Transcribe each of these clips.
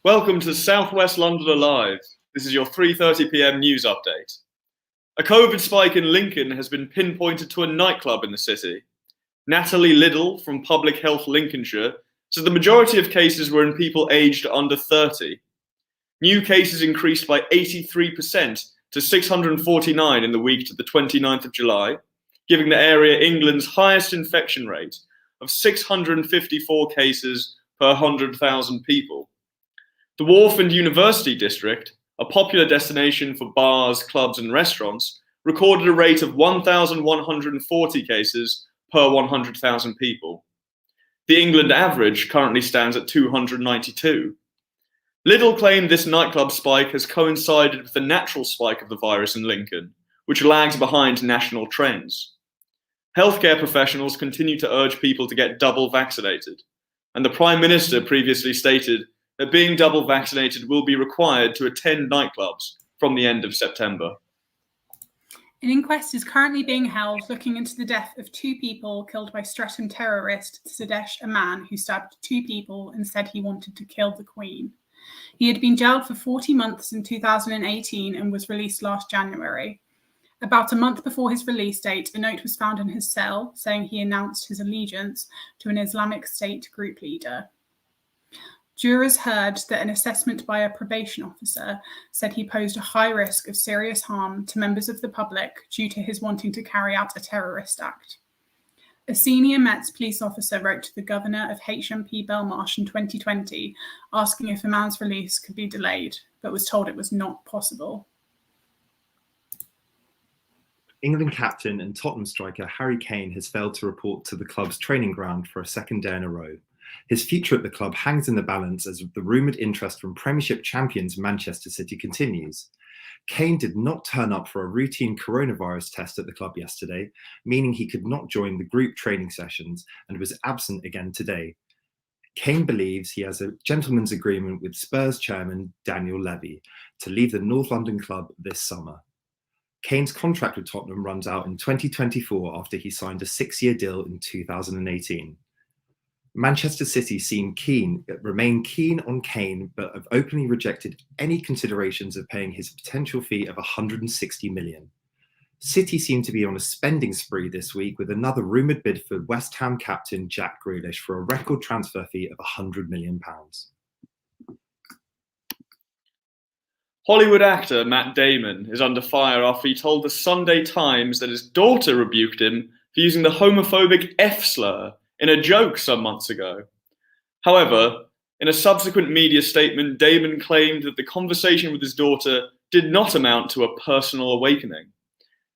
Welcome to Southwest London Alive. This is your 3:30 p.m. news update. A COVID spike in Lincoln has been pinpointed to a nightclub in the city. Natalie Liddell from Public Health Lincolnshire said the majority of cases were in people aged under 30. New cases increased by 83% to 649 in the week to the 29th of July, giving the area England's highest infection rate of 654 cases per 100,000 people. The Wharf and University District, a popular destination for bars, clubs and restaurants, recorded a rate of 1,140 cases per 100,000 people. The England average currently stands at 292. Liddell claimed this nightclub spike has coincided with the natural spike of the virus in Lincoln, which lags behind national trends. Healthcare professionals continue to urge people to get double vaccinated, and the Prime Minister previously stated that being double vaccinated will be required to attend nightclubs from the end of September. An inquest is currently being held looking into the death of two people killed by Streatham terrorist Sadesh Aman, who stabbed two people and said he wanted to kill the Queen. He had been jailed for 40 months in 2018 and was released last January. About a month before his release date, a note was found in his cell saying he announced his allegiance to an Islamic State group leader. Jurors heard that an assessment by a probation officer said he posed a high risk of serious harm to members of the public due to his wanting to carry out a terrorist act. A senior Met police officer wrote to the governor of HMP Belmarsh in 2020 asking if a man's release could be delayed, but was told it was not possible. England captain and Tottenham striker Harry Kane has failed to report to the club's training ground for a second day in a row. His future at the club hangs in the balance as the rumoured interest from Premiership champions Manchester City continues. Kane did not turn up for a routine coronavirus test at the club yesterday, meaning he could not join the group training sessions and was absent again today. Kane believes he has a gentleman's agreement with Spurs chairman Daniel Levy to leave the North London club this summer. Kane's contract with Tottenham runs out in 2024 after he signed a 6-year deal in 2018. Manchester City remain keen on Kane, but have openly rejected any considerations of paying his potential fee of £160 million. City seem to be on a spending spree this week with another rumoured bid for West Ham captain Jack Grealish for a record transfer fee of £100 million. Hollywood actor Matt Damon is under fire after he told the Sunday Times that his daughter rebuked him for using the homophobic F slur in a joke some months ago. However, in a subsequent media statement, Damon claimed that the conversation with his daughter did not amount to a personal awakening.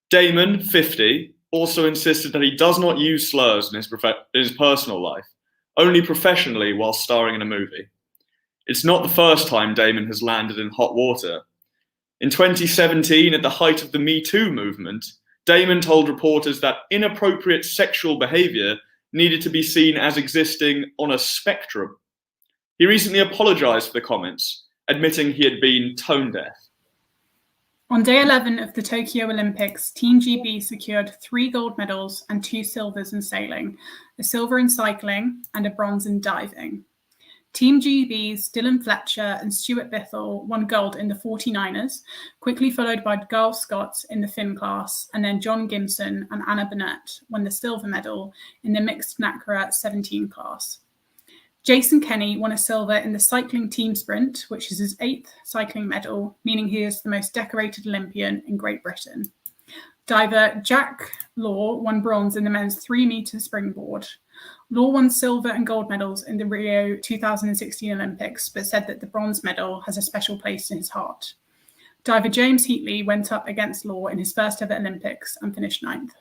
Damon, 50, also insisted that he does not use slurs in his personal life, only professionally while starring in a movie. It's not the first time Damon has landed in hot water. In 2017, at the height of the Me Too movement, Damon told reporters that inappropriate sexual behaviour needed to be seen as existing on a spectrum. He recently apologised for the comments, admitting he had been tone deaf. On day 11 of the Tokyo Olympics, Team GB secured 3 gold medals and 2 silvers in sailing, a silver in cycling and a bronze in diving. Team GB's Dylan Fletcher and Stuart Bithell won gold in the 49ers, quickly followed by Garth Scott in the Finn class, and then John Gimson and Anna Burnett won the silver medal in the mixed NACRA 17 class. Jason Kenny won a silver in the cycling team sprint, which is his 8th cycling medal, meaning he is the most decorated Olympian in Great Britain. Diver Jack Law won bronze in the men's 3-metre springboard. Law won silver and gold medals in the Rio 2016 Olympics, but said that the bronze medal has a special place in his heart. Diver James Heatley went up against Law in his first ever Olympics and finished 9th.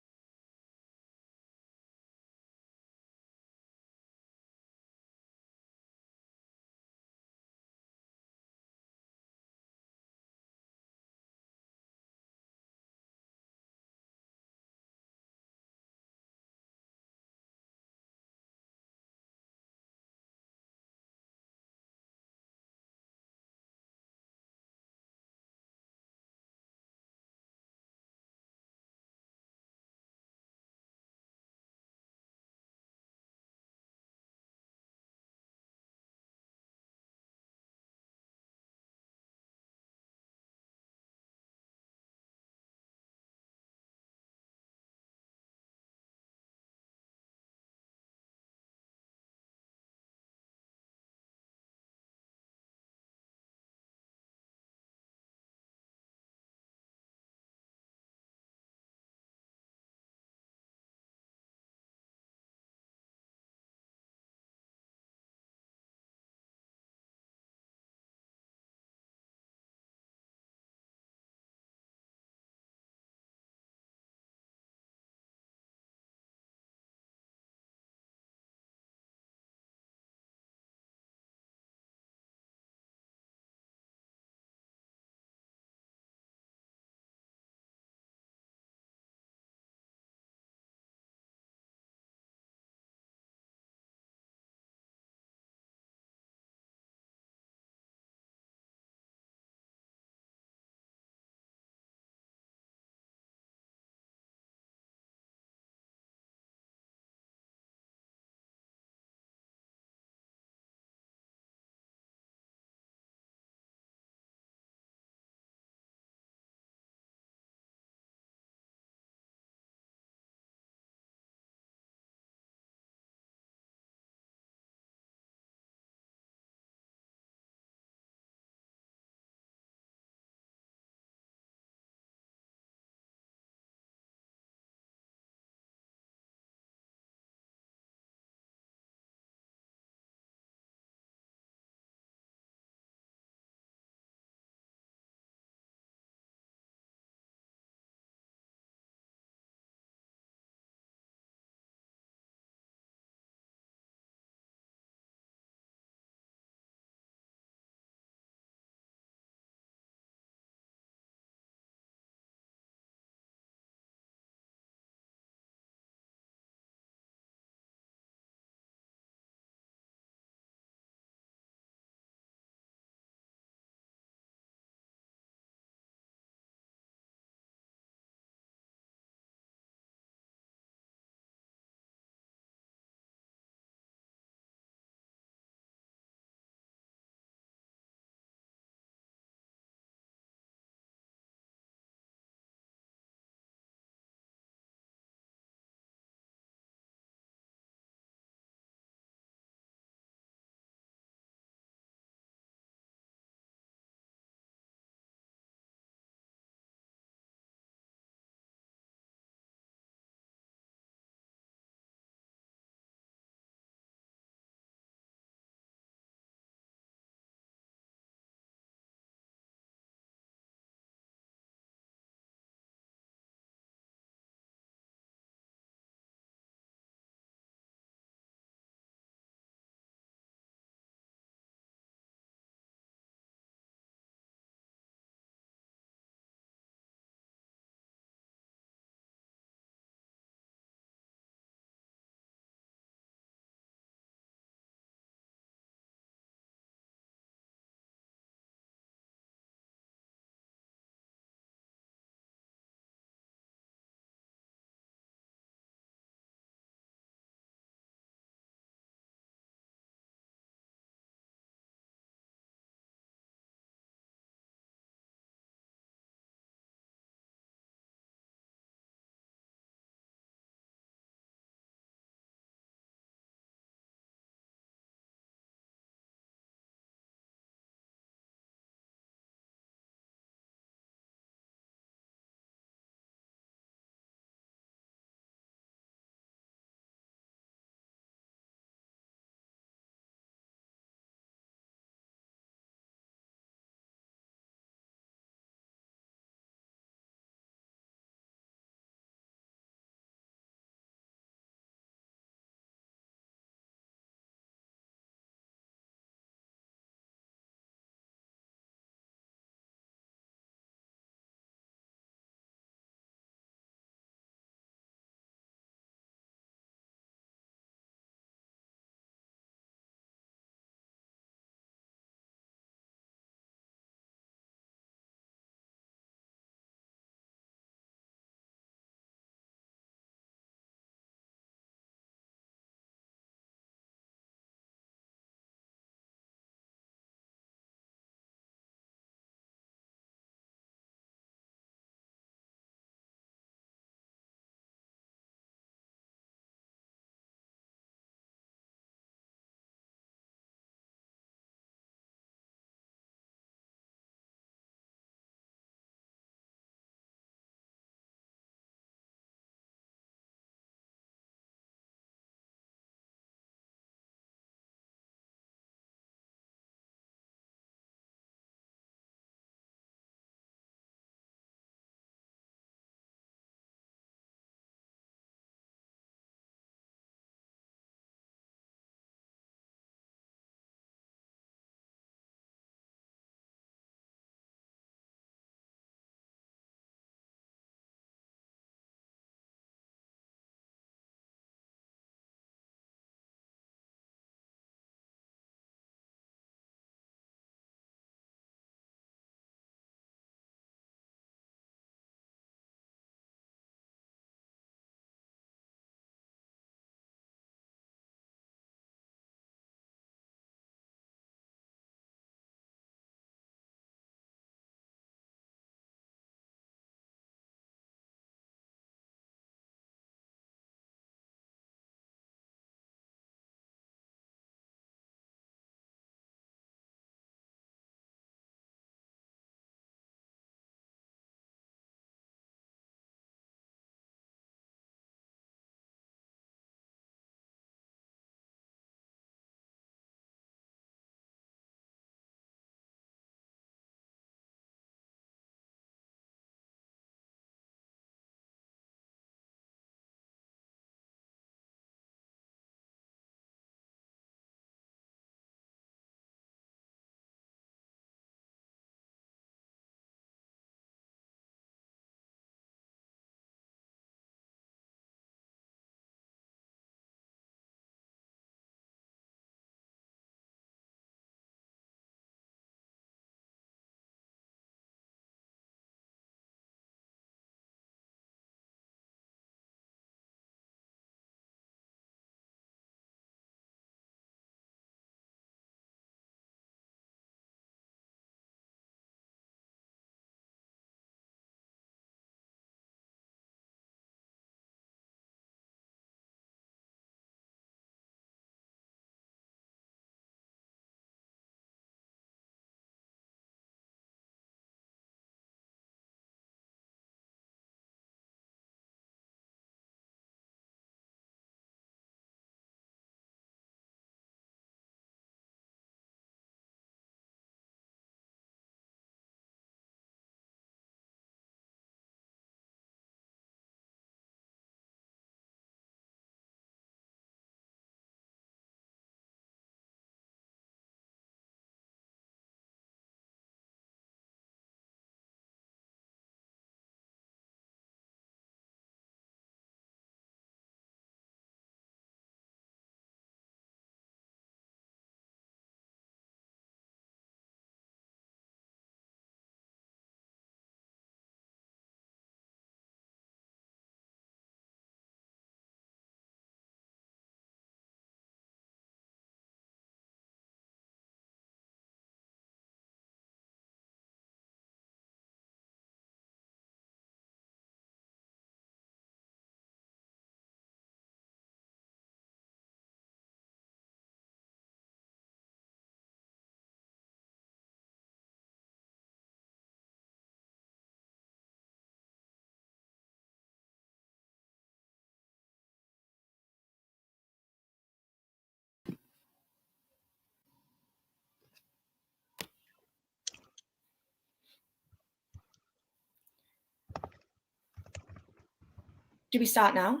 Do we start now?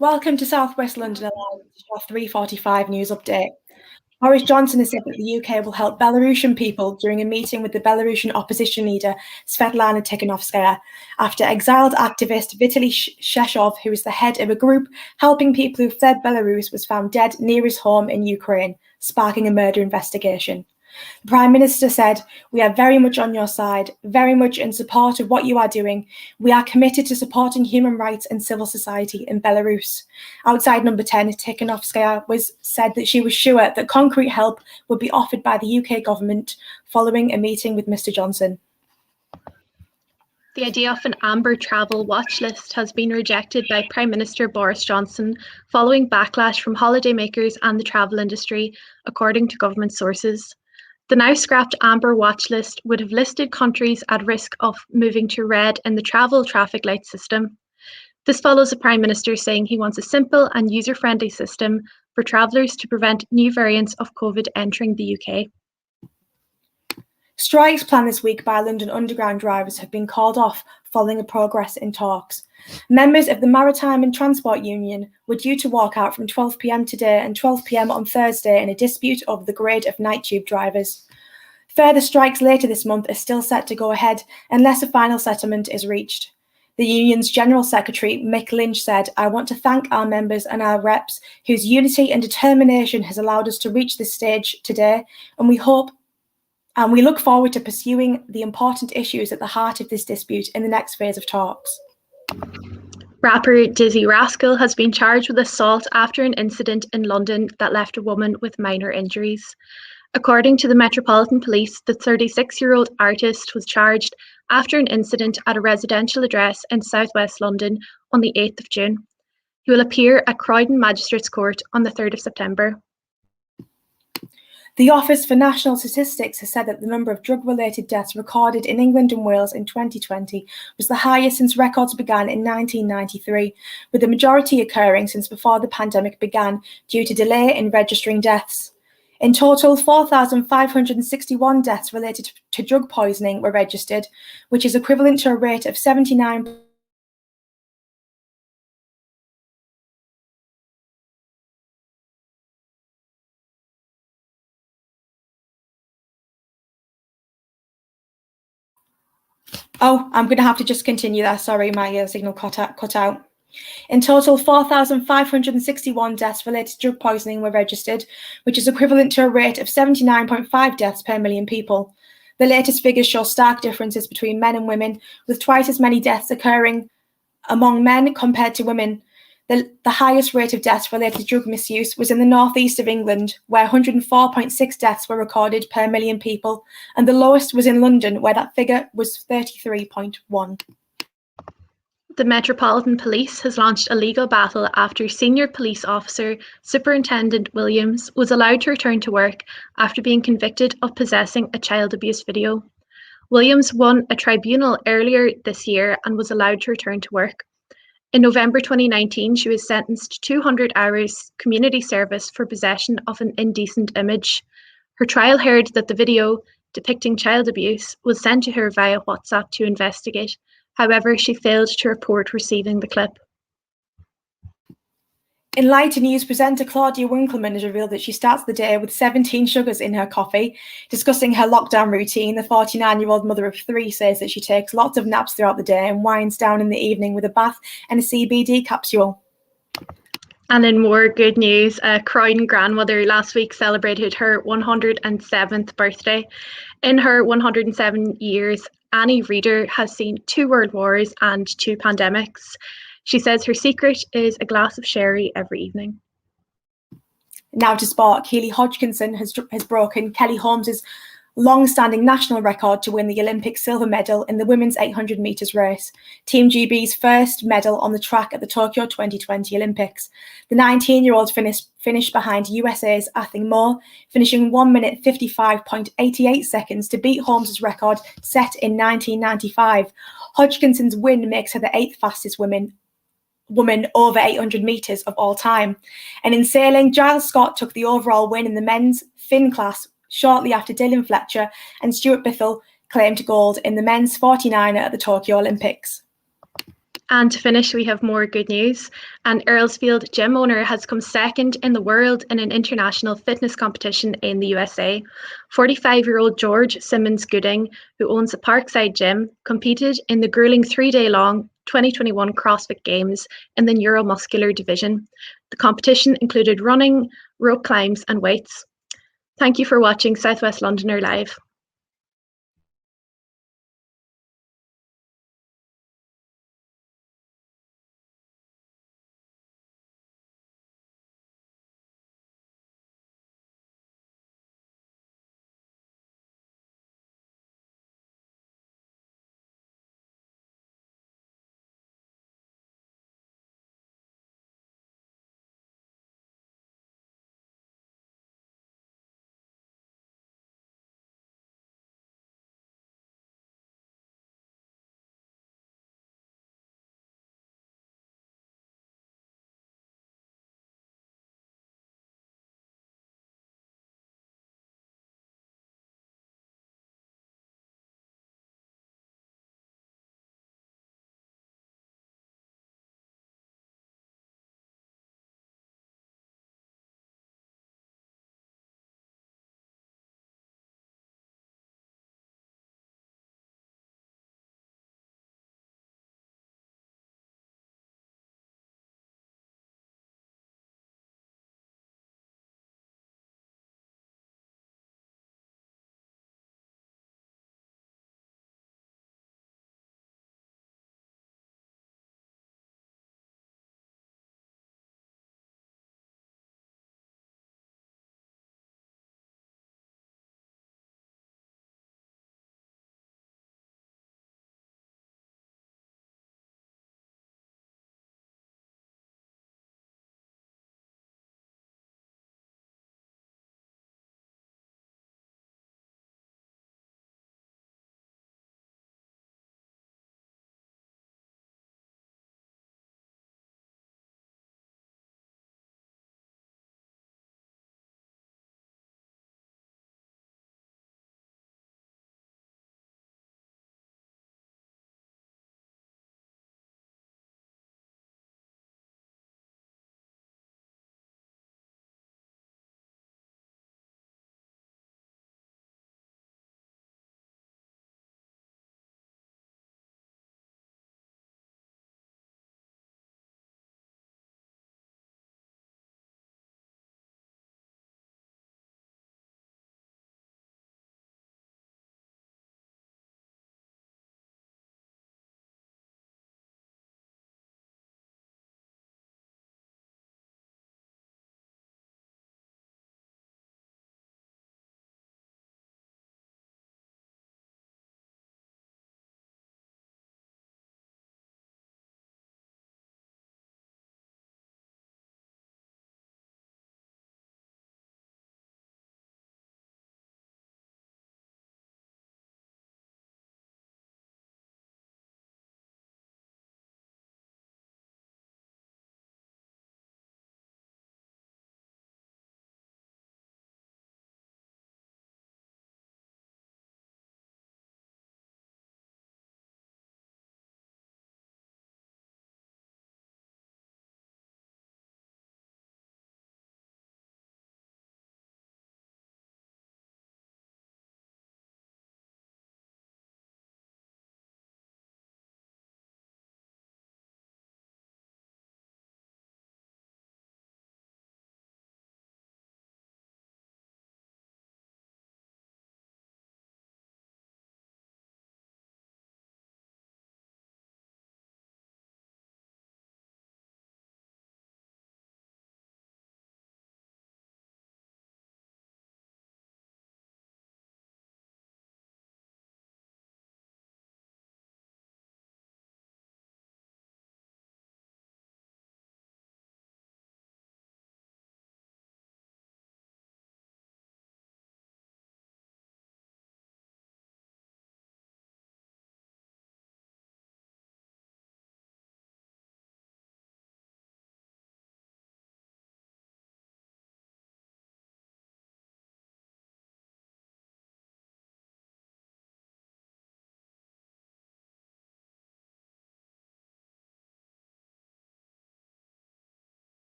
Welcome to South West London Alive, our 3:45 news update. Boris Johnson has said that the UK will help Belarusian people during a meeting with the Belarusian opposition leader Svetlana Tikhanovskaya after exiled activist Vitaly Sheshov, who is the head of a group helping people who fled Belarus, was found dead near his home in Ukraine, sparking a murder investigation. The Prime Minister said, "We are very much on your side, very much in support of what you are doing. We are committed to supporting human rights and civil society in Belarus." Outside Number 10, Tikhanovskaya said that she was sure that concrete help would be offered by the UK government following a meeting with Mr. Johnson. The idea of an amber travel watch list has been rejected by Prime Minister Boris Johnson following backlash from holidaymakers and the travel industry, according to government sources. The now scrapped amber watch list would have listed countries at risk of moving to red in the travel traffic light system. This follows the Prime Minister saying he wants a simple and user-friendly system for travellers to prevent new variants of COVID entering the UK. Strikes planned this week by London Underground drivers have been called off following a progress in talks. Members of the Maritime and Transport Union were due to walk out from 12 p.m. today and 12 p.m. on Thursday in a dispute over the grade of night tube drivers. Further strikes later this month are still set to go ahead unless a final settlement is reached. The union's General Secretary, Mick Lynch, said, "I want to thank our members and our reps whose unity and determination has allowed us to reach this stage today, and we look forward to pursuing the important issues at the heart of this dispute in the next phase of talks." Rapper Dizzy Rascal has been charged with assault after an incident in London that left a woman with minor injuries. According to the Metropolitan Police, the 36-year-old artist was charged after an incident at a residential address in southwest London on the 8th of June. He will appear at Croydon Magistrates Court on the 3rd of September. The Office for National Statistics has said that the number of drug-related deaths recorded in England and Wales in 2020 was the highest since records began in 1993, with the majority occurring since before the pandemic began due to delay in registering deaths. In total, 4,561 deaths related to drug poisoning were registered, which is equivalent to a rate of 79. Oh, I'm going to have to just continue there. Sorry, my signal cut out. In total, 4,561 deaths related to drug poisoning were registered, which is equivalent to a rate of 79.5 deaths per million people. The latest figures show stark differences between men and women, with twice as many deaths occurring among men compared to women. The highest rate of deaths related to drug misuse was in the northeast of England, where 104.6 deaths were recorded per million people, and the lowest was in London, where that figure was 33.1. The Metropolitan Police has launched a legal battle after senior police officer Superintendent Williams was allowed to return to work after being convicted of possessing a child abuse video. Williams won a tribunal earlier this year and was allowed to return to work. In November 2019, she was sentenced to 200 hours community service for possession of an indecent image. Her trial heard that the video depicting child abuse was sent to her via WhatsApp to investigate. However, she failed to report receiving the clip. In lighter news, presenter Claudia Winkleman has revealed that she starts the day with 17 sugars in her coffee. Discussing her lockdown routine, the 49-year-old mother of 3 says that she takes lots of naps throughout the day and winds down in the evening with a bath and a CBD capsule. And in more good news, a Croydon grandmother last week celebrated her 107th birthday. In her 107 years, Annie Reader has seen 2 world wars and 2 pandemics. She says her secret is a glass of sherry every evening. Now to sport, Keely Hodgkinson has broken Kelly Holmes's long-standing national record to win the Olympic silver medal in the women's 800 metres race, Team GB's first medal on the track at the Tokyo 2020 Olympics. The 19-year-old finished behind USA's Athing Moore, finishing 1 minute 55.88 seconds to beat Holmes's record set in 1995. Hodgkinson's win makes her the 8th fastest woman over 800 metres of all time. And in sailing, Giles Scott took the overall win in the men's Finn class shortly after Dylan Fletcher and Stuart Bithell claimed gold in the men's 49er at the Tokyo Olympics. And to finish, we have more good news. An Earlsfield gym owner has come second in the world in an international fitness competition in the USA. 45-year-old George Simmons Gooding, who owns a Parkside gym, competed in the grueling 3-day-long 2021 CrossFit Games in the neuromuscular division. The competition included running, rope climbs, and weights. Thank you for watching Southwest Londoner Live.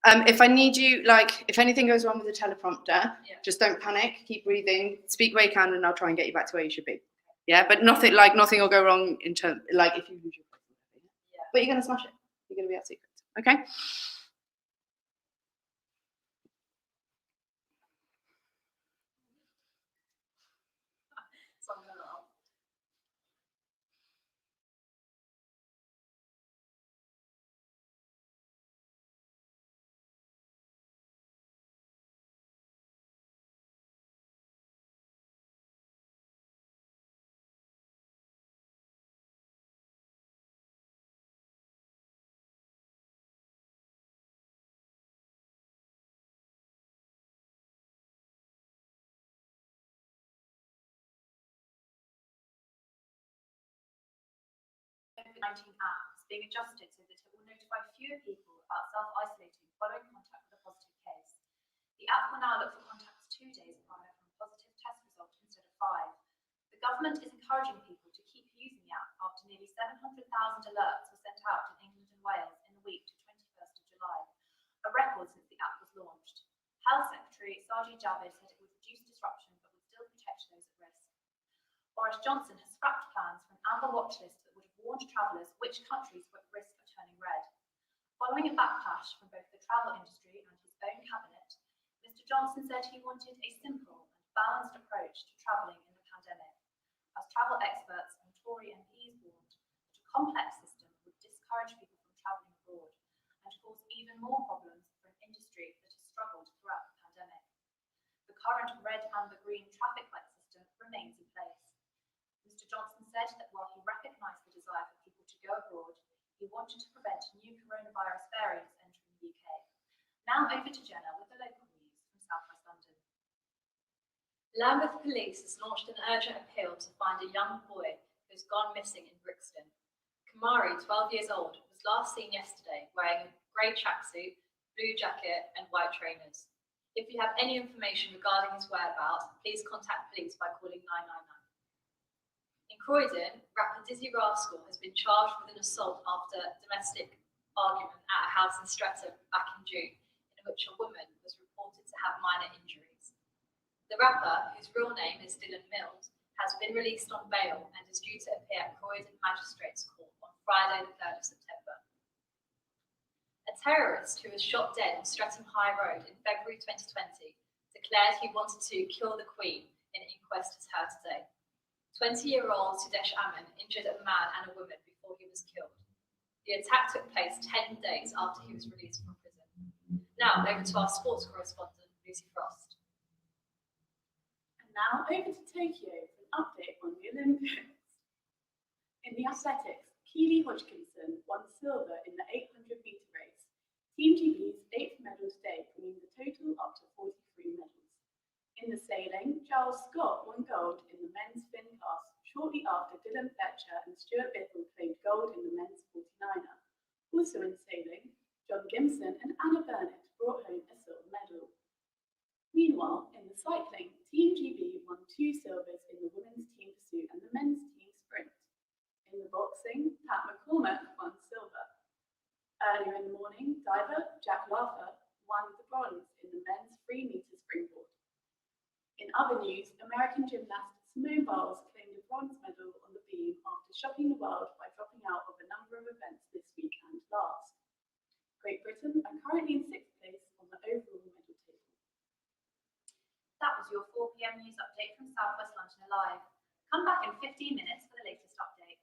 If I need you, like, if anything goes wrong with the teleprompter, just don't panic, keep breathing, speak where you can, and I'll try and get you back to where you should be. Yeah, but nothing will go wrong in terms, like, if you lose your voice. Yeah. But you're going to smash it. You're going to be absolutely great. Okay? COVID-19 app is being adjusted so that it will notify fewer people about self-isolating following contact with a positive case. The app will now look for contacts 2 days prior from a positive test result instead of 5. The government is encouraging people to keep using the app after nearly 700,000 alerts were sent out in England and Wales in the week to 21st of July, a record since the app was launched. Health Secretary Sajid Javid said it would reduce disruption but would still protect those at risk. Boris Johnson has scrapped plans for an amber watch list that would have warned travellers which countries were at risk of turning red. Following a backlash from both the travel industry and his own cabinet, Mr. Johnson said he wanted a simple and balanced approach to travelling in the pandemic, as travel experts and Tory MPs warned that a complex system would discourage people from travelling abroad and cause even more problems for an industry that has struggled throughout the pandemic. The current red, amber, green traffic light system remains in place. Mr. Johnson said that while he recognised the desire for people to go abroad, he wanted to prevent new coronavirus variants entering the UK. Now over to Jenna with the local news from South West London. Lambeth Police has launched an urgent appeal to find a young boy who's gone missing in Brixton. Kamari, 12 years old, was last seen yesterday wearing a grey tracksuit, blue jacket and white trainers. If you have any information regarding his whereabouts, please contact police by calling 999. In Croydon, rapper Dizzy Rascal has been charged with an assault after domestic argument at a house in Streatham back in June, in which a woman was reported to have minor injuries. The rapper, whose real name is Dylan Mills, has been released on bail and is due to appear at Croydon Magistrates Court on Friday, the 3rd of September. A terrorist who was shot dead on Streatham High Road in February 2020 declared he wanted to kill the Queen in an inquest is heard today. 20-year-old Sudesh Aman injured a man and a woman before he was killed. The attack took place 10 days after he was released from prison. Now over to our sports correspondent, Lucy Frost. And now over to Tokyo for an update on the Olympics. In the athletics, Keely Hodgkinson won silver in the 800-metre race. Team GB's 8th medal today, bringing the total up to 43 medals. In the sailing, Giles Scott won gold in the men's fin cast shortly after Dylan Fletcher and Stuart Biddle claimed gold in the men's 49er. Also in sailing, John Gimson and Anna Burnett brought home a silver medal. Meanwhile, in the cycling, Team GB won 2 silvers in the women's team pursuit and the men's team sprint. In the boxing, Pat McCormack won silver. Earlier in the morning, diver Jack Laffer won the bronze in the men's 3-metre springboard. In other news, American gymnast Simone Biles claimed a bronze medal on the beam after shocking the world by dropping out of a number of events this week and last. Great Britain are currently in 6th place on the overall medal table. That was your 4 p.m. news update from South West London Alive. Come back in 15 minutes for the latest update.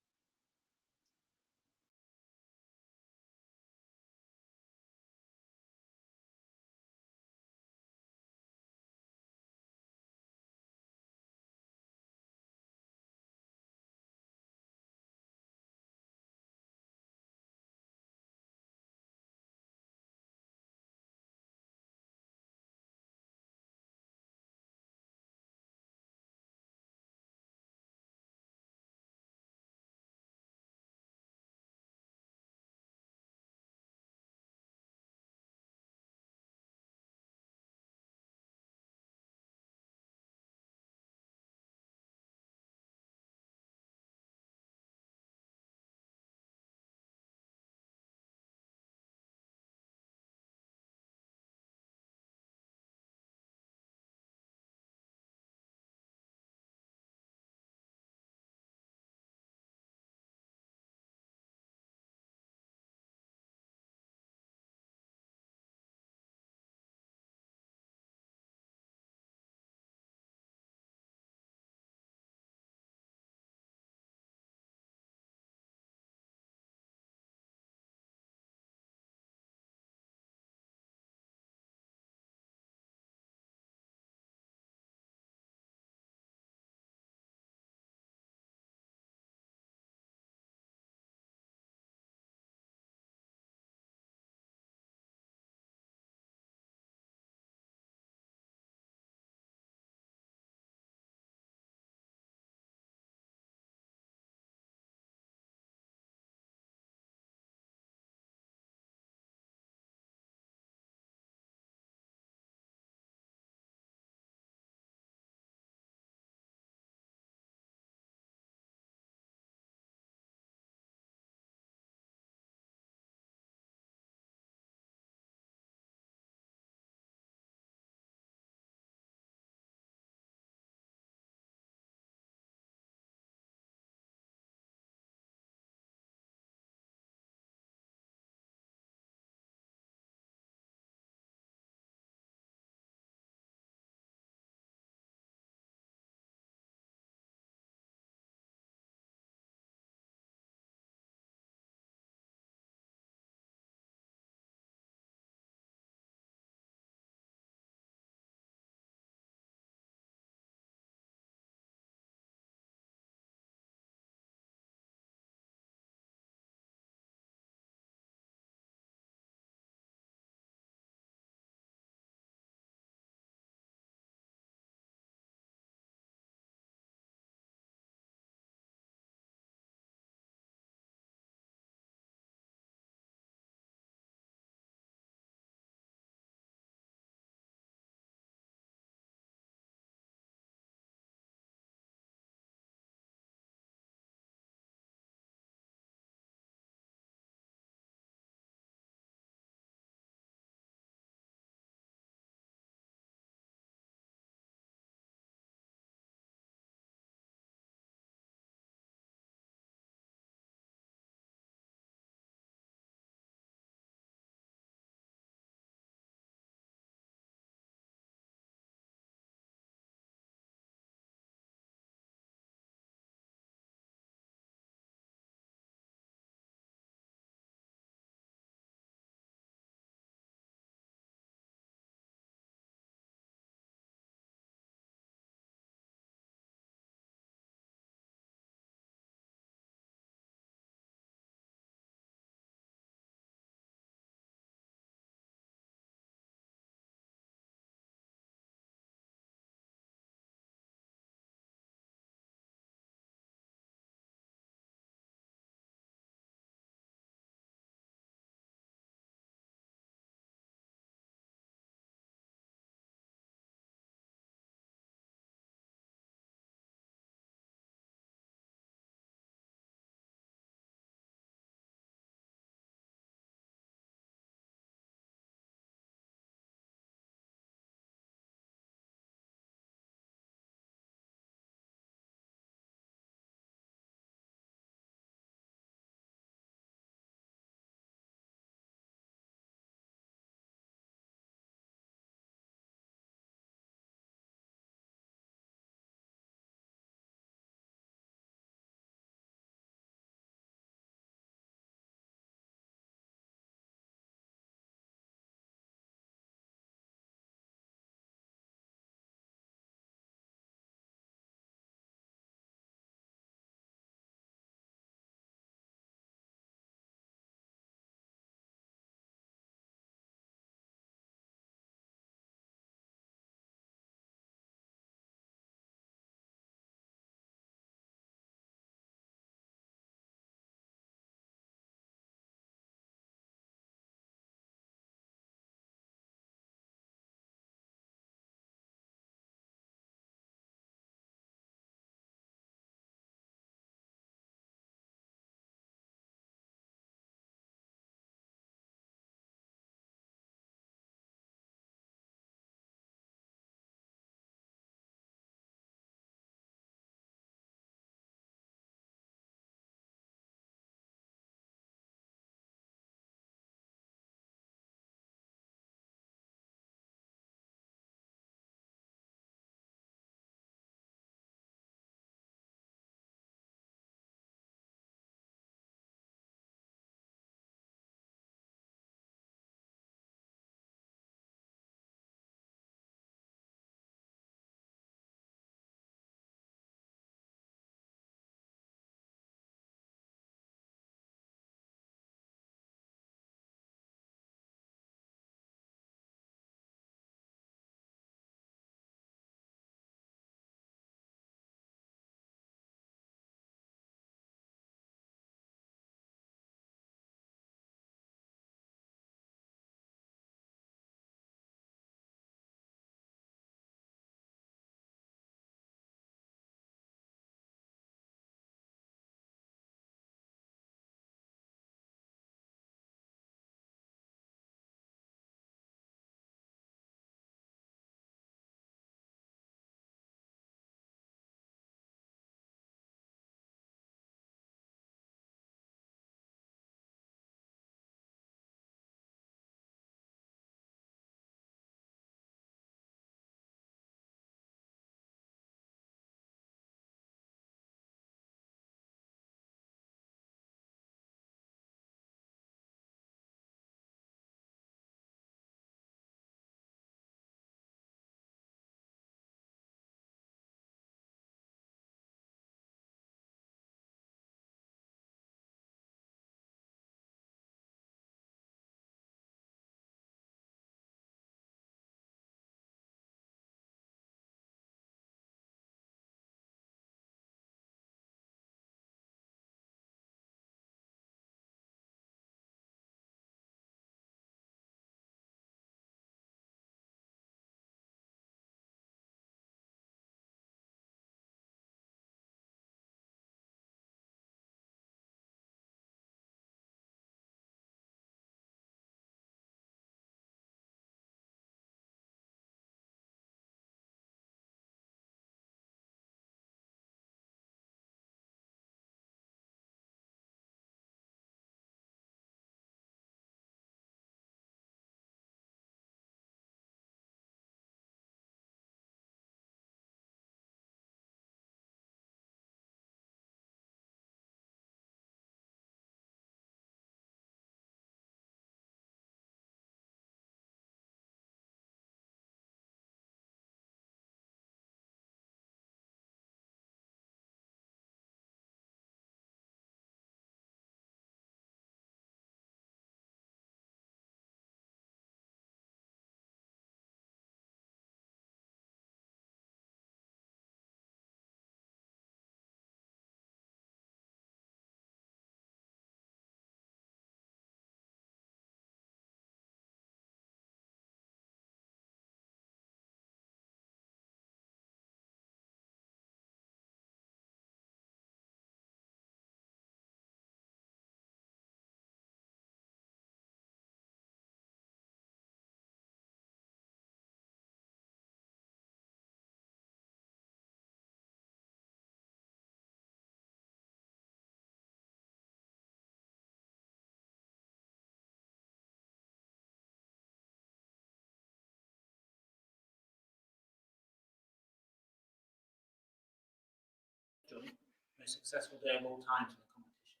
most successful day of all times in the competition,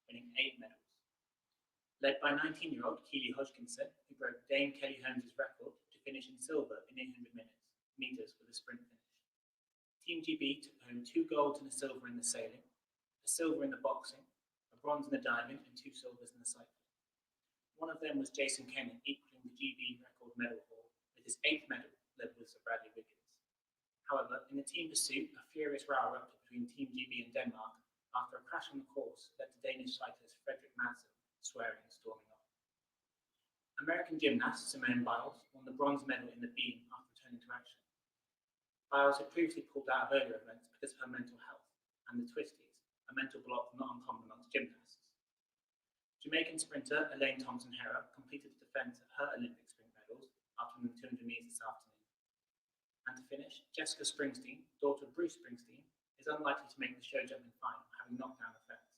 winning 8 medals. Led by 19-year-old Keely Hodgkinson, who broke Dame Kelly Holmes' record to finish in silver in 800 meters with a sprint finish. Team GB took home 2 golds and a silver in the sailing, a silver in the boxing, a bronze in the diving, and 2 silvers in the cycling. One of them was Jason Kennan, equaling the GB record medal haul with his 8th medal, led with Sir Bradley Wiggins. However, in the team pursuit, a furious row erupted between Team GB and Denmark after a crash on the course led to Danish cyclist Frederik Madsen swearing and storming off. American gymnast Simone Biles won the bronze medal in the beam after returning to action. Biles had previously pulled out of earlier events because of her mental health and the twisties, a mental block not uncommon amongst gymnasts. Jamaican sprinter Elaine Thompson-Herah completed the defence of her Olympic sprint medals after winning 200 metres this afternoon. And to finish, Jessica Springsteen, daughter of Bruce Springsteen, is unlikely to make the show jumping final, having knocked down the fence.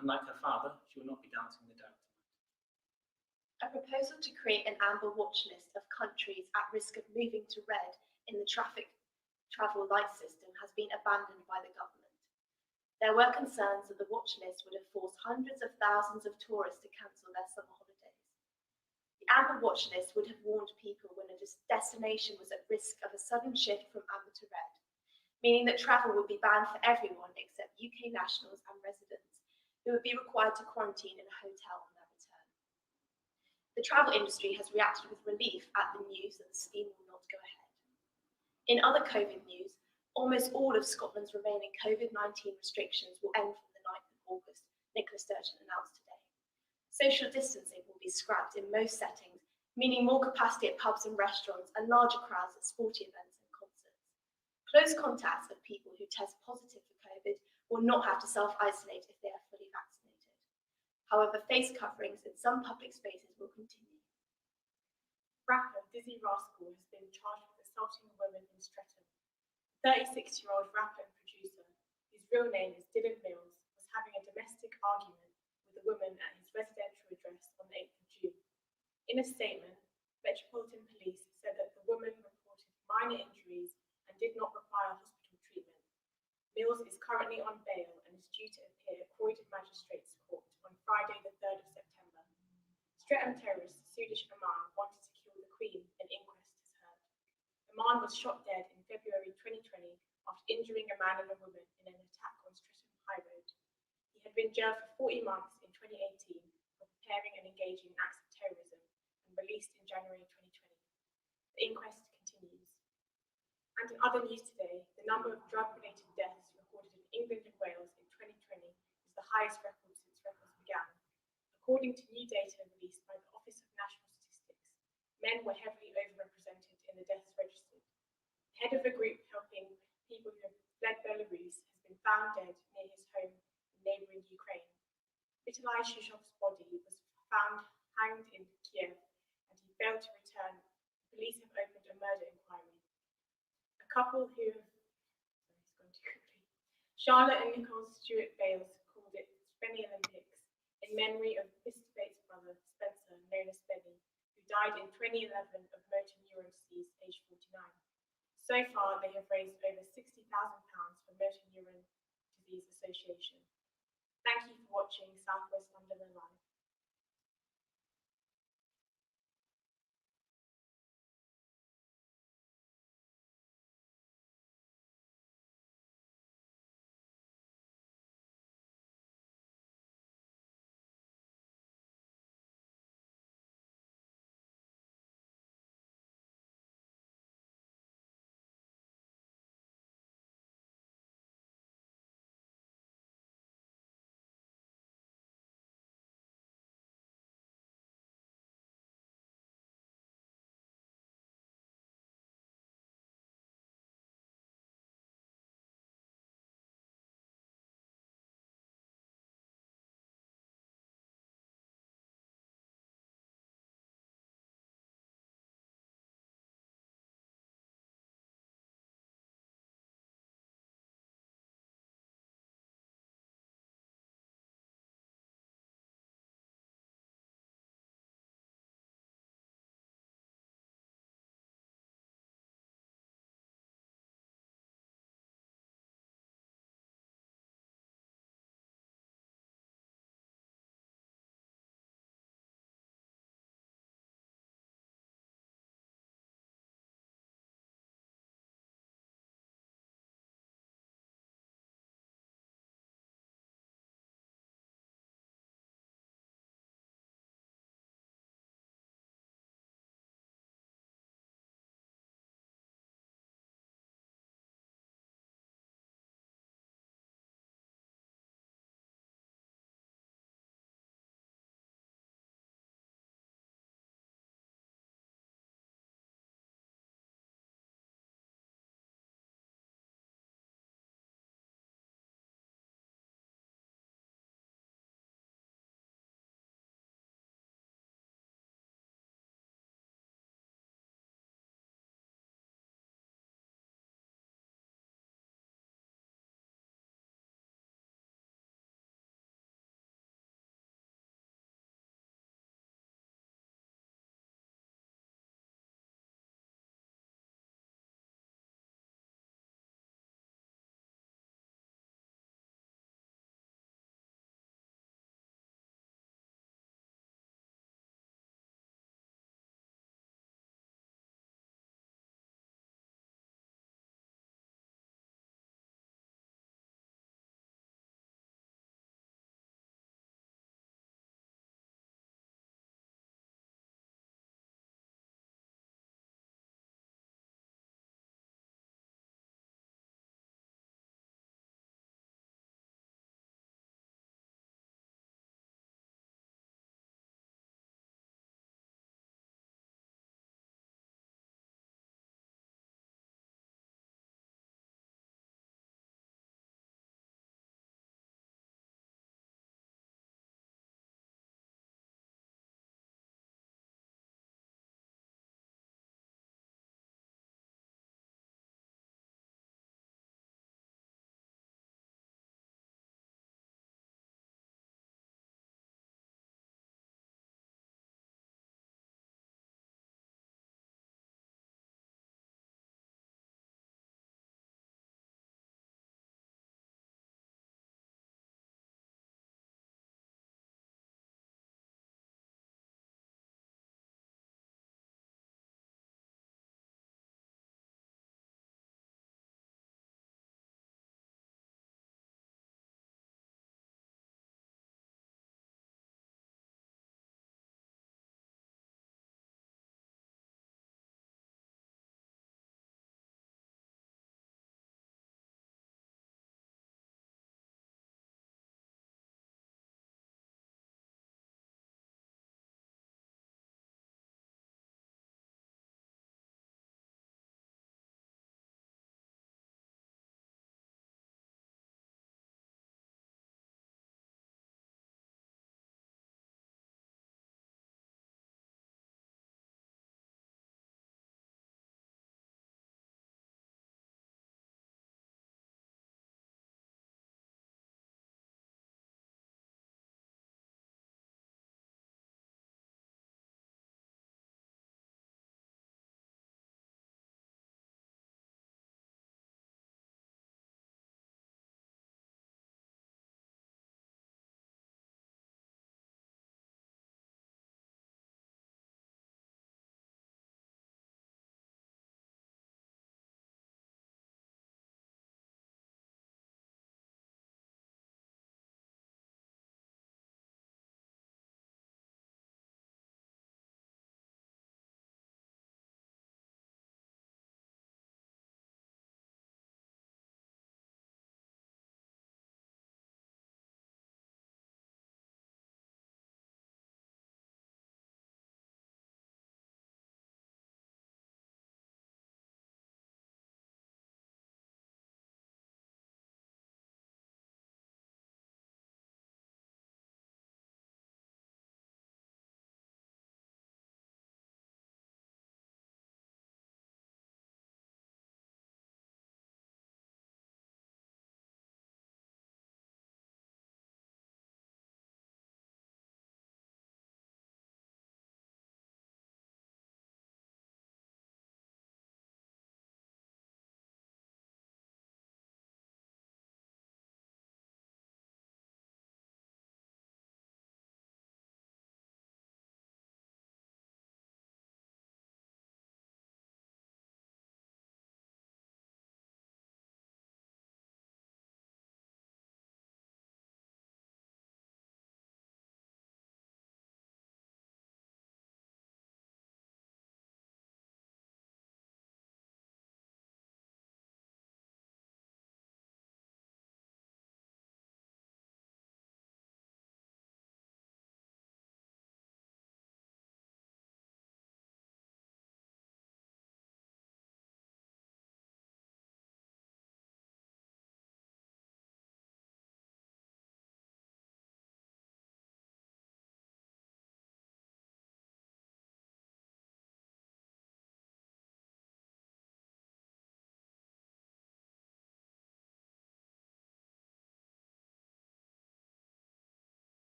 Unlike her father, she will not be dancing in the dark tonight. A proposal to create an amber watch list of countries at risk of moving to red in the travel light system has been abandoned by the government. There were concerns that the watch list would have forced hundreds of thousands of tourists to cancel their summer holidays. The amber watch list would have warned people when a destination was at risk of a sudden shift from amber to red, meaning that travel would be banned for everyone except UK nationals and residents, who would be required to quarantine in a hotel on their return. The travel industry has reacted with relief at the news that the scheme will not go ahead. In other COVID news, almost all of Scotland's remaining COVID-19 restrictions will end from the 9th of August, Nicola Sturgeon announced today. Social distancing will be scrapped in most settings, meaning more capacity at pubs and restaurants and larger crowds at sporting events and concerts. Close contacts of people who test positive for COVID will not have to self-isolate if they are fully vaccinated. However, face coverings in some public spaces will continue. Rapper Dizzy Rascal has been charged with assaulting a woman in Streatham. The 36-year-old rapper and producer, whose real name is Dylan Mills, was having a domestic argument with a woman at his residential address on the 8th of June. In a statement, Metropolitan Police said that the woman reported minor injuries and did not require hospital treatment. Mills is currently on bail and is due to appear at Croydon Magistrates Court on Friday the 3rd of September. Streatham terrorist Sudish Aman wanted to kill the Queen, an inquest has heard. Aman was shot dead in February 2020 after injuring a man and a woman in an attack on Streatham High Road. He had been jailed for 40 months in 2018 for preparing and engaging in acts of terrorism and released in January 2020. The inquest continues. And in other news today, the number of drug-related deaths recorded in England and Wales in 2020 is the highest record since records began. According to new data released by the Office of National Statistics, men were heavily overrepresented in the deaths registered. The head of a group helping people who have fled Belarus has been found dead near his home in neighbouring Ukraine. Vitaly Shushov's body was found hanged in Kiev and he failed to return. Police have opened a murder inquiry. A couple who have... Charlotte and Nicole Stewart Bales called it Spenny Olympics in memory of Mr. Bates' brother, Spencer, known as Benny, who died in 2011 of motor neuron disease, aged 49. So far, they have raised over £60,000 for Motor Neuron Disease Association. Thank you for watching South West London Alive.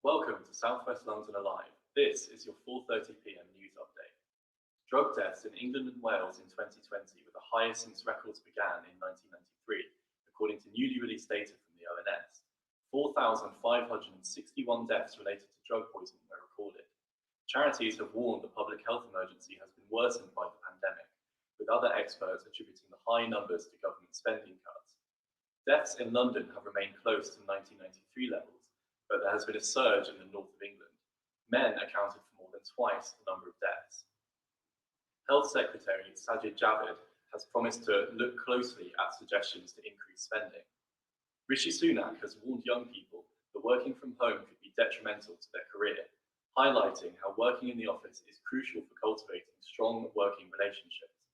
Welcome to South West London Alive. This is your 4:30 p.m. news update. Drug deaths in England and Wales in 2020 were the highest since records began in 1993, according to newly released data from the ONS. 4,561 deaths related to drug poisoning were recorded. Charities have warned the public health emergency has been worsened by the pandemic, with other experts attributing the high numbers to government spending cuts. Deaths in London have remained close to 1993 levels, but there has been a surge in the north of England. Men accounted for more than twice the number of deaths. Health Secretary Sajid Javid has promised to look closely at suggestions to increase spending. Rishi Sunak has warned young people that working from home could be detrimental to their career, highlighting how working in the office is crucial for cultivating strong working relationships.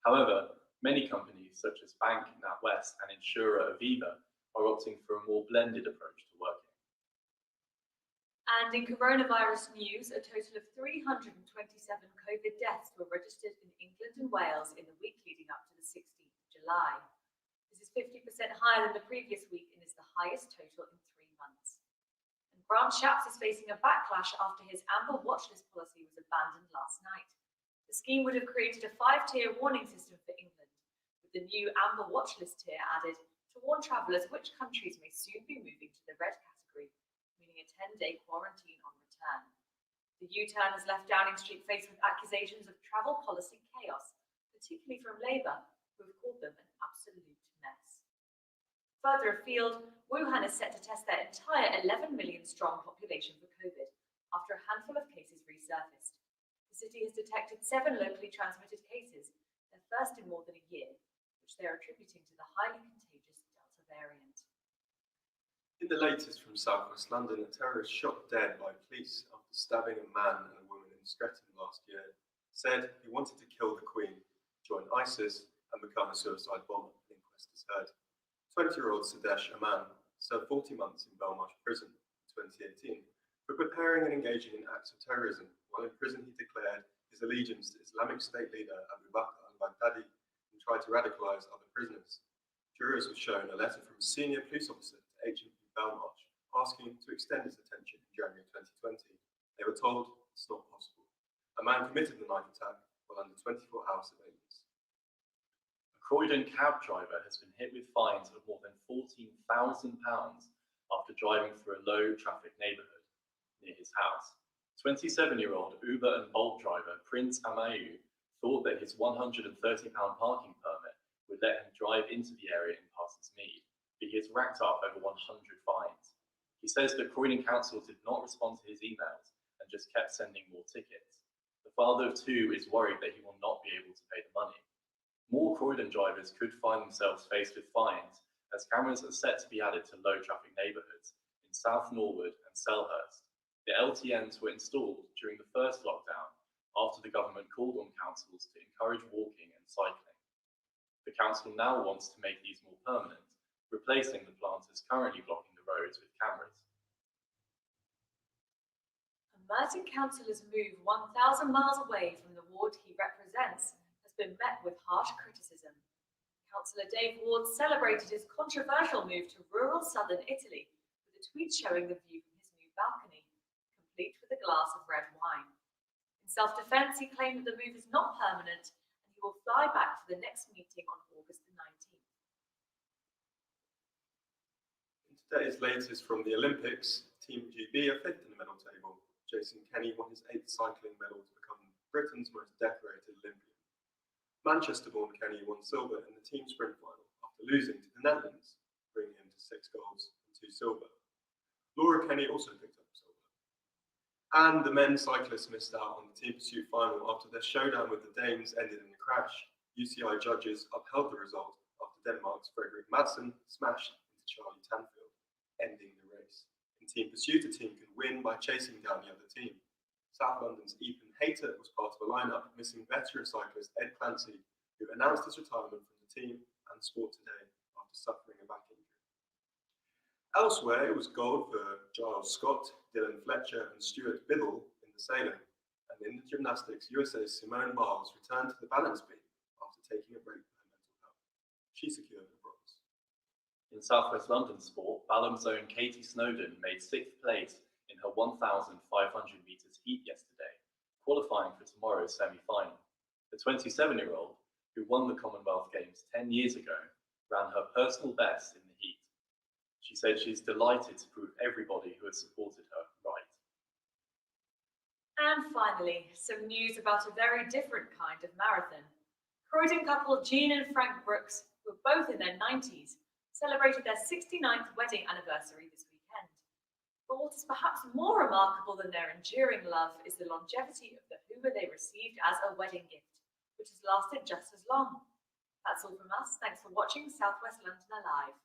However, many companies such as Bank NatWest and insurer Aviva are opting for a more blended approach to working. And in coronavirus news, a total of 327 COVID deaths were registered in England and Wales in the week leading up to the 16th of July. This is 50% higher than the previous week and is the highest total in 3 months. And Grant Shapps is facing a backlash after his Amber Watchlist policy was abandoned last night. The scheme would have created a 5-tier warning system for England, with the new Amber Watchlist tier added to warn travellers which countries may soon be moving to the red category, meaning a 10-day quarantine on return. The U-turn has left Downing Street faced with accusations of travel policy chaos, particularly from Labour, who have called them an absolute mess. Further afield, Wuhan is set to test their entire 11 million strong population for COVID after a handful of cases resurfaced. The city has detected 7 locally transmitted cases, their first in more than a year, which they are attributing to the highly contagious Delta variant. In the latest from South West London, a terrorist shot dead by police after stabbing a man and a woman in Streatham last year said he wanted to kill the Queen, join ISIS and become a suicide bomber, the inquest has heard. 20-year-old Sadesh Aman served 40 months in Belmarsh prison in 2018 for preparing and engaging in acts of terrorism. While in prison, he declared his allegiance to Islamic State leader Abu Bakr al-Baghdadi and tried to radicalise other prisoners. Jurors were shown a letter from a senior police officer to HMP Belmarsh asking him to extend his detention in January 2020. They were told it's not possible. A man committed the knife attack while under 24-hour surveillance. A Croydon cab driver has been hit with fines of more than £14,000 after driving through a low-traffic neighbourhood near his house. 27-year-old Uber and Bolt driver Prince Amayu thought that his £130 parking permit would let him drive into the area in Parsons Mead, but he has racked up over 100 fines. He says that Croydon Council did not respond to his emails and just kept sending more tickets. The father of 2 is worried that he will not be able to pay the money. More Croydon drivers could find themselves faced with fines, as cameras are set to be added to low-traffic neighbourhoods in South Norwood and Selhurst. The LTNs were installed during the first lockdown after the government called on councils to encourage walking and cycling. The council now wants to make these more permanent, replacing the planters currently blocking the roads with cameras. A Merton councillor's move 1,000 miles away from the ward he represents has been met with harsh criticism. Councillor Dave Ward celebrated his controversial move to rural southern Italy with a tweet showing the view from his new balcony, complete with a glass of red wine. In self-defence, he claimed that the move is not permanent and he will fly back for the next meeting on August the 19th. In today's latest from the Olympics, Team GB are 5th in the medal table. Jason Kenny won his 8th cycling medal to become Britain's most decorated Olympian. Manchester-born Kenny won silver in the team sprint final after losing to the Netherlands, bringing him to 6 golds and 2 silver. Laura Kenny also picked up silver. And the men's cyclists missed out on the team pursuit final after their showdown with the Danes ended in a crash. UCI judges upheld the result after Denmark's Frederik Madsen smashed into Charlie Tanfield, ending the race. In team pursuit, a team can win by chasing down the other team. South London's Ethan Hayter was part of a lineup missing veteran cyclist Ed Clancy, who announced his retirement from the team and Sport Today after suffering a back injury. Elsewhere, it was gold for Giles Scott, Dylan Fletcher and Stuart Biddle in the sailing. And in the gymnastics, USA's Simone Biles returned to the balance beam after taking a break for her mental health. She secured the bronze. In South West London sport, Balham's own Katie Snowdon made 6th place in her 1,500 metres heat yesterday, qualifying for tomorrow's semi-final. The 27-year-old, who won the Commonwealth Games 10 years ago, ran her personal best in the heat. She said she's delighted to prove everybody who has supported her right. And finally, some news about a very different kind of marathon. Croydon couple Jean and Frank Brooks, who are both in their 90s, celebrated their 69th wedding anniversary this weekend. But what is perhaps more remarkable than their enduring love is the longevity of the hoover they received as a wedding gift, which has lasted just as long. That's all from us. Thanks for watching South West London Alive.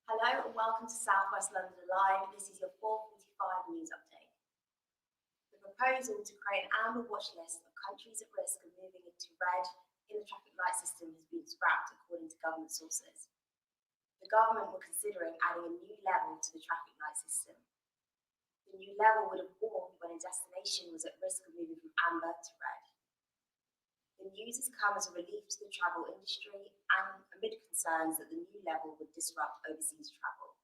Hello and welcome to South West London Live. This is your 4:45 news update. The proposal to create an amber watch list of countries at risk of moving into red in the traffic light system has been scrapped according to government sources. The government were considering adding a new level to the traffic light system. The new level would have warned when a destination was at risk of moving from amber to red. The news has come as a relief to the travel industry and amid concerns that the new level would disrupt overseas travel.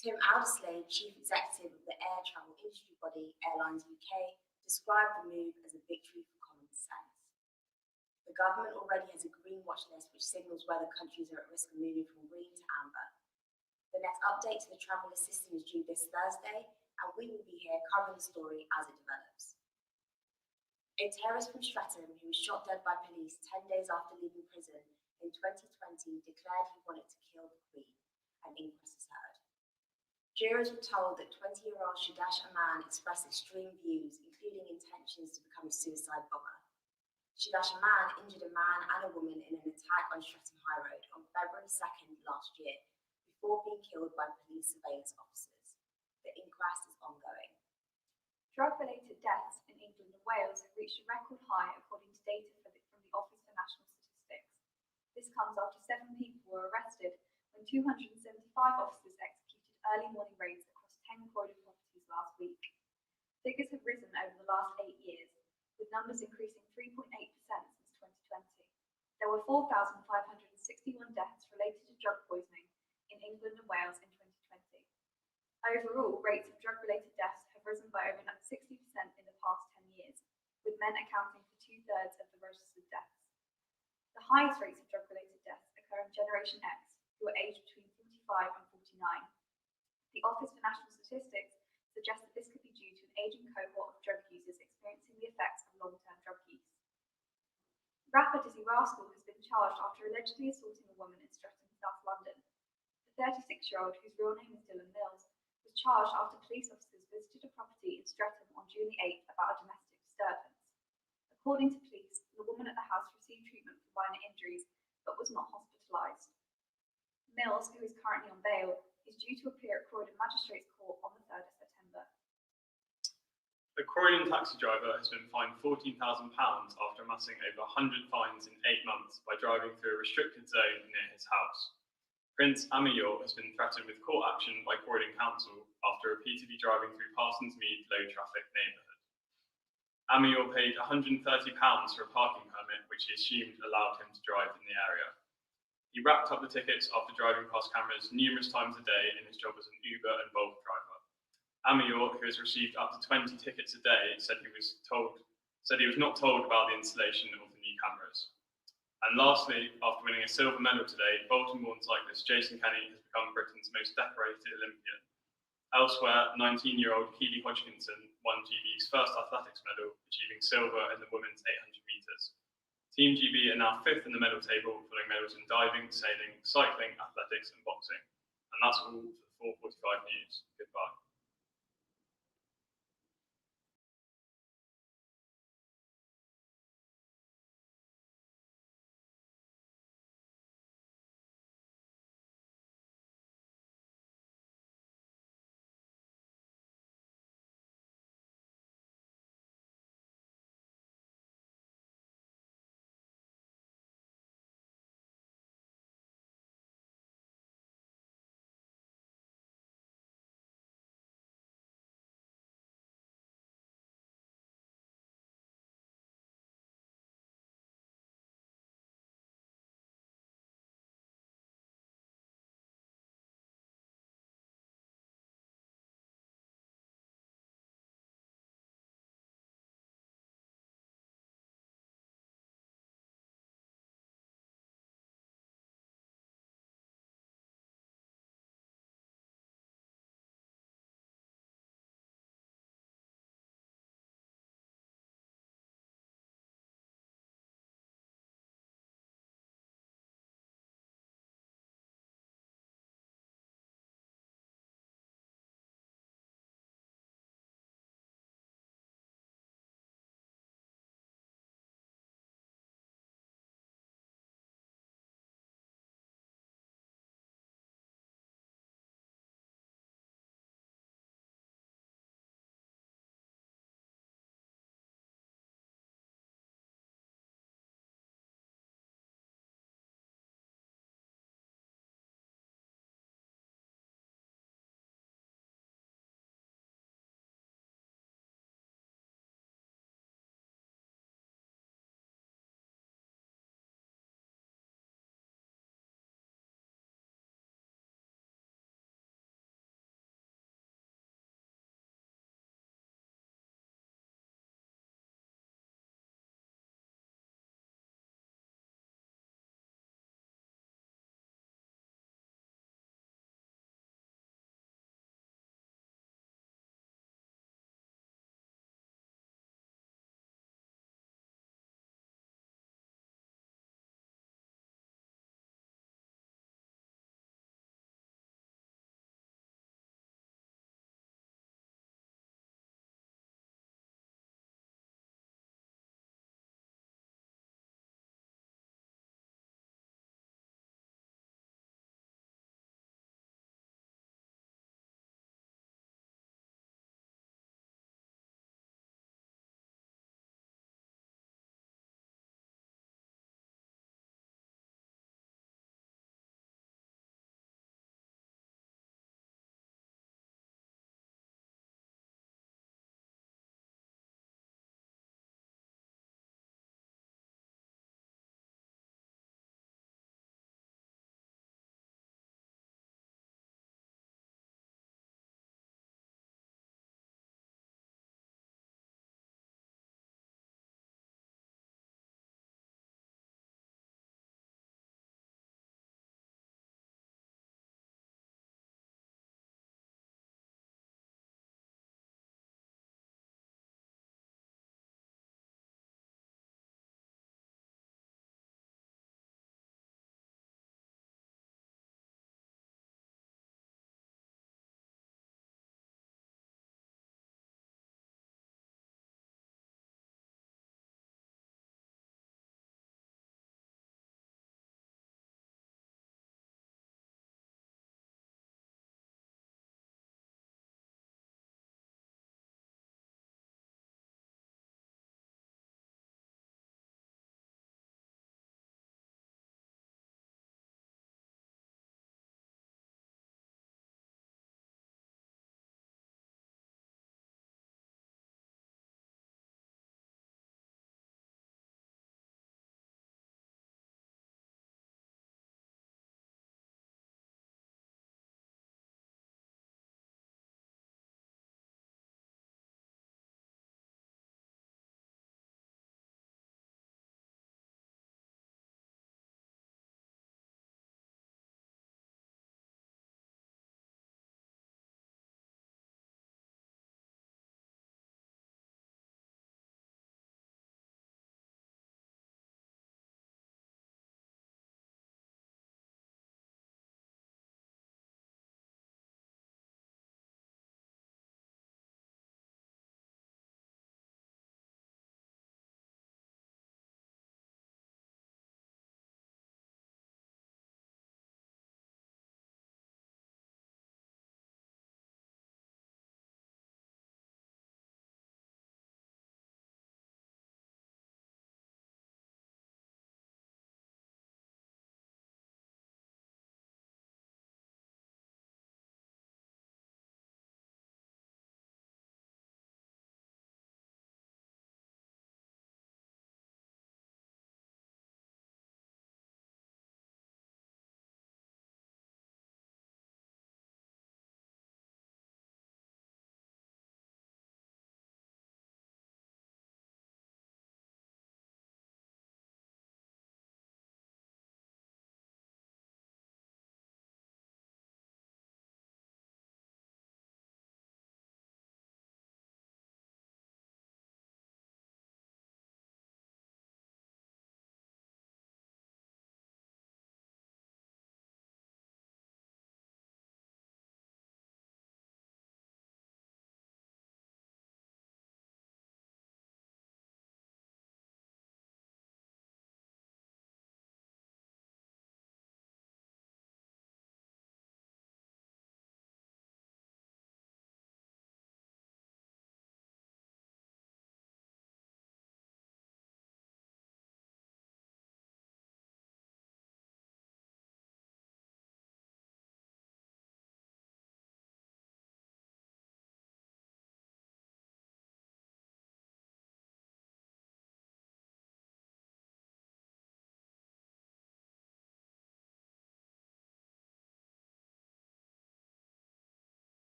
Tim Alderslade, Chief Executive of the air travel industry body Airlines UK, described the move as a victory for common sense. The government already has a green watch list which signals whether countries are at risk of moving from green to amber. The next update to the traveller system is due this Thursday, and we will be here covering the story as it develops. A terrorist from Streatham who was shot dead by police 10 days after leaving prison in 2020 declared he wanted to kill the Queen. An inquest is heard. Jurors were told that 20-year-old Shadash Aman expressed extreme views, including intentions to become a suicide bomber. Shadash Aman injured a man and a woman in an attack on Streatham High Road on February 2nd last year, before being killed by police surveillance officers. The inquest is ongoing. Drug-related deaths in England and Wales have reached a record high according to data from the Office for National Statistics. This comes after 7 people were arrested when 275 officers executed early morning raids across 10 Croydon properties last week. Figures have risen over the last 8 years, with numbers increasing 3.8% since 2020. There were 4,561 deaths related to drug poisoning in England and Wales in 2020. Overall, rates of drug-related deaths have risen by over 60% in the past 10 years, with men accounting for 2/3 of the registered deaths. The highest rates of drug-related deaths occur in Generation X, who are aged between 45 and 49. The Office for National Statistics suggests that this could be due to an aging cohort of drug users experiencing the effects of long-term drug use. Rapper Dizzy Rascal has been charged after allegedly assaulting a woman in Streatham, South London. The 36-year-old, whose real name is Dylan Mills, was charged after police officers visited a property in Streatham on June 8th about a domestic disturbance. According to police, the woman at the house received treatment for minor injuries but was not hospitalised. Mills, who is currently on bail, is due to appear at Croydon Magistrates Court on the 3rd of September. A Croydon taxi driver has been fined £14,000 after amassing over 100 fines in 8 months by driving through a restricted zone near his house. Prince Amior has been threatened with court action by Croydon Council after repeatedly driving through Parsons Mead low traffic neighbourhood. Amior paid £130 for a parking permit which he assumed allowed him to drive in the area. He racked up the tickets after driving past cameras numerous times a day in his job as an Uber and Bolt driver. Amior, who has received up to 20 tickets a day, said he was not told about the installation of the new cameras. And lastly, after winning a silver medal today, Bolton-born cyclist Jason Kenny has become Britain's most decorated Olympian. Elsewhere, 19-year-old Keely Hodgkinson won GB's first athletics medal, achieving silver in the women's 800 metres. Team GB are now 5th in the medal table, following medals in diving, sailing, cycling, athletics and boxing. And that's all for the 4:45 news. Goodbye.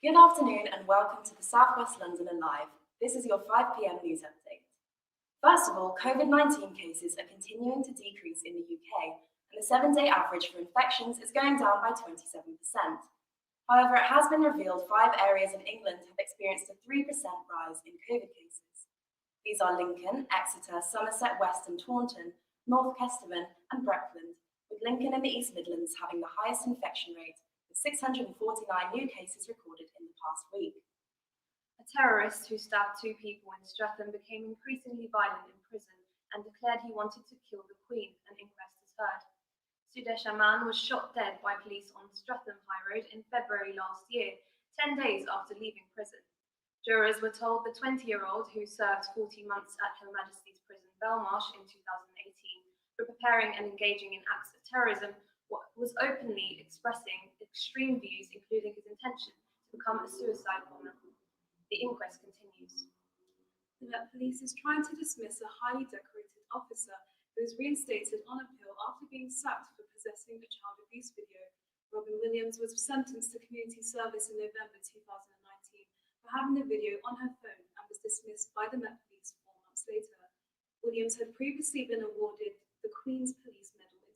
Good afternoon and welcome to the South West London Alive. This is your 5 p.m. news update. First of all, COVID-19 cases are continuing to decrease in the UK, and the 7-day average for infections is going down by 27%. However, it has been revealed 5 areas in England have experienced a 3% rise in COVID cases. These are Lincoln, Exeter, Somerset West and Taunton, North Kesterman and Breckland, with Lincoln in the East Midlands having the highest infection rate, with 649 new cases recorded in the past week. A terrorist who stabbed 2 people in Streatham became increasingly violent in prison and declared he wanted to kill the Queen, an inquest has heard. Sudesh Aman was shot dead by police on Streatham High Road in February last year, 10 days after leaving prison. Jurors were told the 20-year-old, who served 40 months at Her Majesty's Prison Belmarsh in 2018 for preparing and engaging in acts of terrorism, was openly expressing extreme views, including his intention to become a suicide bomber. The inquest continues. The Met Police is trying to dismiss a highly decorated officer who was reinstated on appeal after being sacked for possessing a child abuse video. Robin Williams was sentenced to community service in November 2019 for having the video on her phone and was dismissed by the Met Police 4 months later. Williams had previously been awarded the Queen's Police Medal in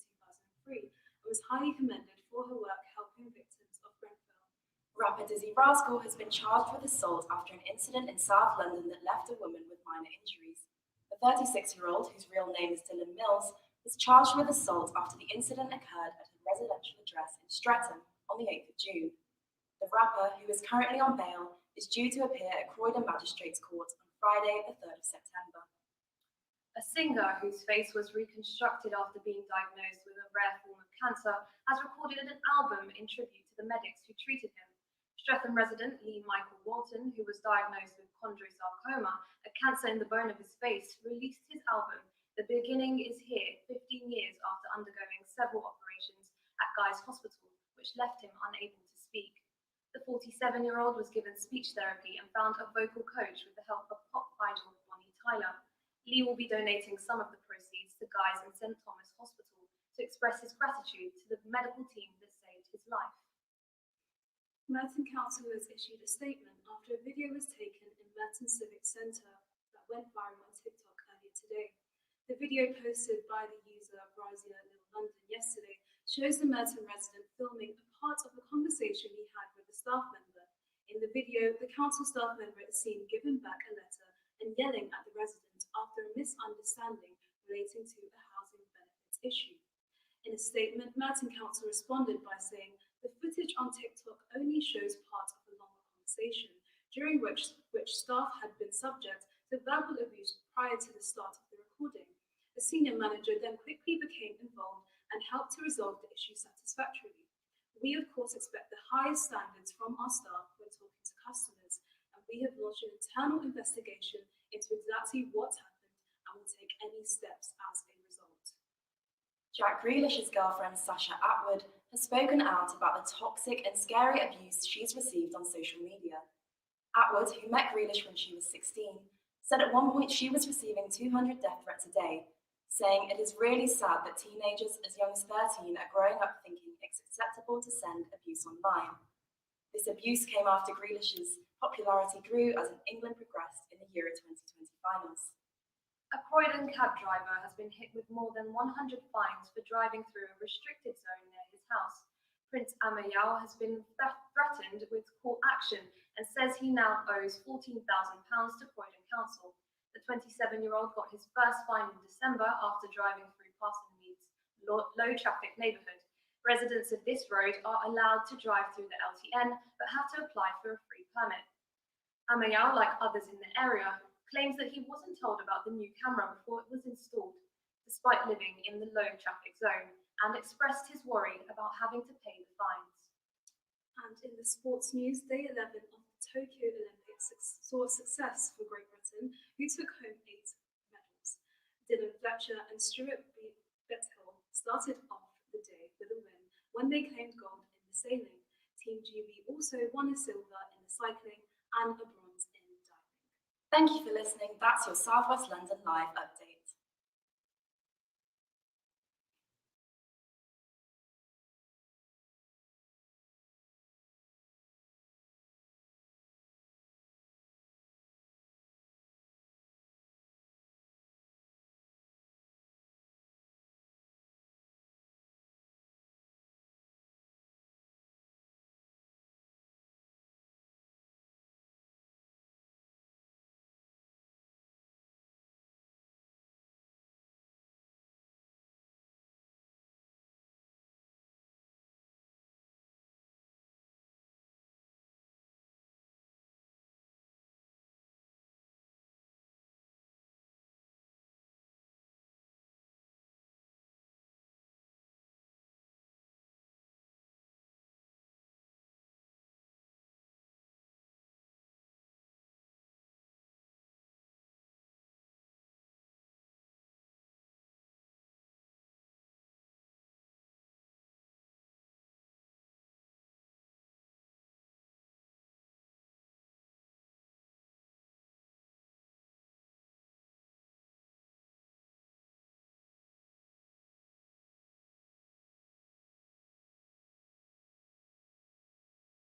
2003 and was highly commended for her work helping victims of Grenfell. Rapper Dizzy Rascal has been charged with assault after an incident in South London that left a woman with minor injuries. The 36-year-old, whose real name is Dylan Mills, was charged with assault after the incident occurred at a residential address in Streatham on the 8th of June. The rapper, who is currently on bail, is due to appear at Croydon Magistrates Court on Friday, the 3rd of September. A singer whose face was reconstructed after being diagnosed with a rare form of cancer has recorded an album in tribute to the medics who treated him. Streatham resident Lee Michael Walton, who was diagnosed with chondrosarcoma, a cancer in the bone of his face, released his album, The Beginning Is Here, 15 years after undergoing several operations at Guy's Hospital, which left him unable to speak. The 47-year-old was given speech therapy and found a vocal coach with the help of pop idol Bonnie Tyler. Lee will be donating some of the proceeds to Guy's and St Thomas Hospital to express his gratitude to the medical team that saved his life. Merton Council has issued a statement after a video was taken in Merton Civic Centre that went viral on TikTok earlier today. The video posted by the user Brazia Little London yesterday shows the Merton resident filming a part of a conversation he had with a staff member. In the video, the council staff member is seen giving back a letter and yelling at the resident after a misunderstanding relating to a housing benefits issue. In a statement, Merton Council responded by saying the footage on TikTok only shows part of a longer conversation, during which staff had been subject to verbal abuse prior to the start of the recording. The senior manager then quickly became involved and helped to resolve the issue satisfactorily. We, of course, expect the highest standards from our staff when talking to customers, and we have launched an internal investigation into exactly what happened and will take any steps as a result. Jack Grealish's girlfriend Sasha Atwood has spoken out about the toxic and scary abuse she's received on social media. Atwood, who met Grealish when she was 16, said at one point she was receiving 200 death threats a day, saying it is really sad that teenagers as young as 13 are growing up thinking it's acceptable to send abuse online. This abuse came after Grealish's popularity grew as England progressed in the Euro 2020 finals. A Croydon cab driver has been hit with more than 100 fines for driving through a restricted zone near his house. Prince Amayal has been threatened with court action and says he now owes £14,000 to Croydon Council. The 27-year-old got his first fine in December after driving through Parsonmead's low-traffic neighbourhood. Residents of this road are allowed to drive through the LTN but have to apply for a free permit. Amayal, like others in the area, claims that he wasn't told about the new camera before it was installed, despite living in the low traffic zone, and expressed his worry about having to pay the fines. And in the sports news, day 11 of the Tokyo Olympics saw success for Great Britain, who took home 8 medals. Dylan Fletcher and Stuart Bethill started off the day with a win when they claimed gold in the sailing. Team GB also won a silver in the cycling and a bronze in diving. Thank you for listening. That's your South West London Live update.